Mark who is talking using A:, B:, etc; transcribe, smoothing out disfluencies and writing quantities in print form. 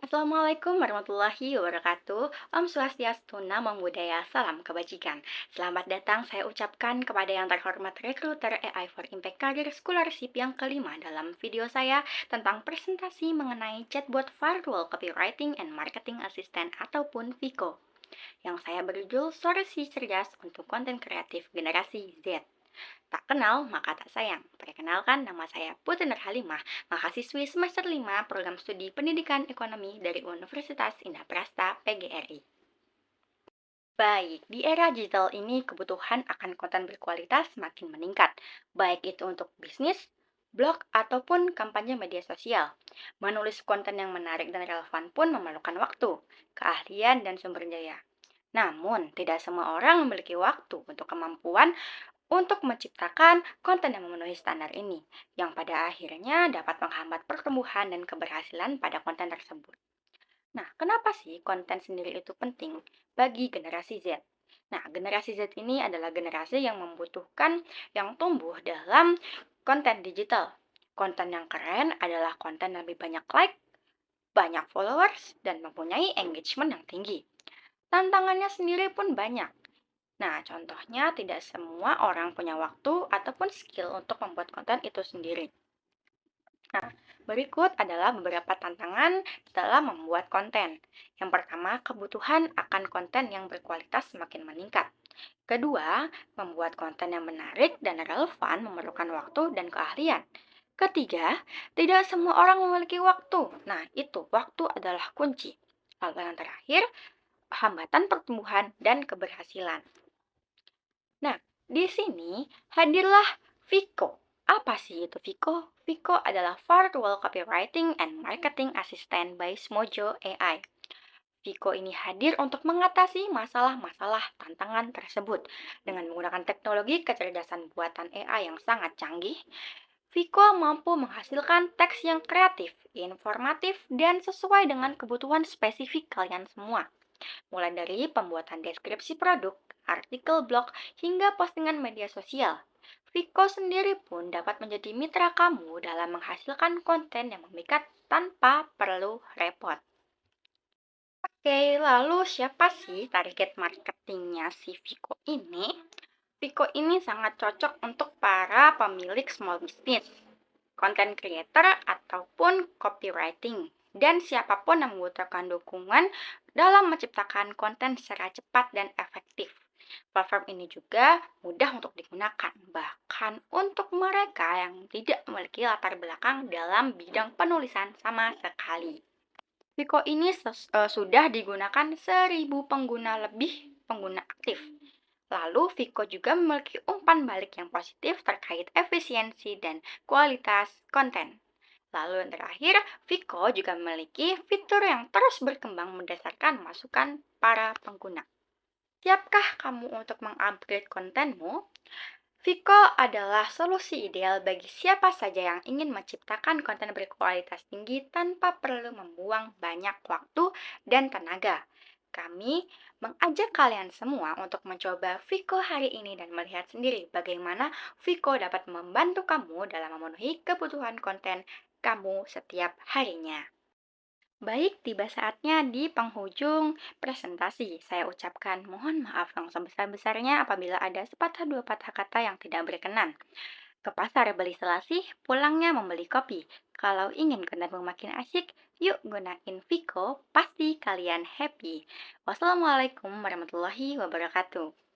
A: Assalamualaikum warahmatullahi wabarakatuh. Om Swastiastu, Namo Buddhaya, salam kebajikan. Selamat datang saya ucapkan kepada yang terhormat rekruter AI for Impact Career Scholarship yang kelima dalam video saya tentang presentasi mengenai chatbot virtual copywriting and marketing assistant ataupun VICO yang saya berjudul Solusi Cerdas untuk Konten Kreatif Generasi Z. Tak kenal, maka tak sayang. Perkenalkan, nama saya Putri Nurhalimah, mahasiswi semester 5 program studi Pendidikan Ekonomi dari Universitas Indah Prasta PGRI. Baik, di era digital ini kebutuhan akan konten berkualitas semakin meningkat, baik itu untuk bisnis, blog, ataupun kampanye media sosial. Menulis konten yang menarik dan relevan pun memerlukan waktu, keahlian, dan sumber daya. Namun, tidak semua orang memiliki waktu untuk kemampuan untuk menciptakan konten yang memenuhi standar ini, yang pada akhirnya dapat menghambat pertumbuhan dan keberhasilan pada konten tersebut. Nah, kenapa sih konten sendiri itu penting bagi generasi Z? Nah, generasi Z ini adalah generasi yang membutuhkan yang tumbuh dalam konten digital. Konten yang keren adalah konten yang lebih banyak like, banyak followers, dan mempunyai engagement yang tinggi. Tantangannya sendiri pun banyak. Nah, contohnya tidak semua orang punya waktu ataupun skill untuk membuat konten itu sendiri. Nah, berikut adalah beberapa tantangan dalam membuat konten. Yang pertama, kebutuhan akan konten yang berkualitas semakin meningkat. Kedua, membuat konten yang menarik dan relevan memerlukan waktu dan keahlian. Ketiga, tidak semua orang memiliki waktu. Nah, itu waktu adalah kunci. Lalu yang terakhir, hambatan pertumbuhan dan keberhasilan. Nah, di sini hadirlah Vico. Apa sih itu Vico? Vico adalah Virtual Copywriting and Marketing Assistant by Smojo AI. Vico ini hadir untuk mengatasi masalah-masalah tantangan tersebut. Dengan menggunakan teknologi kecerdasan buatan AI yang sangat canggih, Vico mampu menghasilkan teks yang kreatif, informatif, dan sesuai dengan kebutuhan spesifik kalian semua mulai dari pembuatan deskripsi produk, artikel blog, hingga postingan media sosial. Vico sendiri pun dapat menjadi mitra kamu dalam menghasilkan konten yang memikat tanpa perlu repot. Oke, lalu siapa sih target marketingnya si Vico ini? Vico ini sangat cocok untuk para pemilik small business, content creator, ataupun copywriting. Dan siapapun yang membutuhkan dukungan dalam menciptakan konten secara cepat dan efektif. Platform ini juga mudah untuk digunakan, bahkan untuk mereka yang tidak memiliki latar belakang dalam bidang penulisan sama sekali. Vico ini sudah digunakan 1.000 pengguna lebih pengguna aktif. Lalu, Vico juga memiliki umpan balik yang positif terkait efisiensi dan kualitas konten. Lalu yang terakhir, Vico juga memiliki fitur yang terus berkembang berdasarkan masukan para pengguna. Siapkah kamu untuk mengupgrade kontenmu? Vico adalah solusi ideal bagi siapa saja yang ingin menciptakan konten berkualitas tinggi tanpa perlu membuang banyak waktu dan tenaga. Kami mengajak kalian semua untuk mencoba Vico hari ini dan melihat sendiri bagaimana Vico dapat membantu kamu dalam memenuhi kebutuhan konten kamu setiap harinya. Baik, tiba saatnya di penghujung presentasi. Saya ucapkan mohon maaf yang sebesar-besarnya apabila ada sepatah dua patah kata yang tidak berkenan. Ke pasar beli selasih, pulangnya membeli kopi. Kalau ingin kontenmu makin asyik, yuk gunain Vico, pasti kalian happy. Wassalamualaikum warahmatullahi wabarakatuh.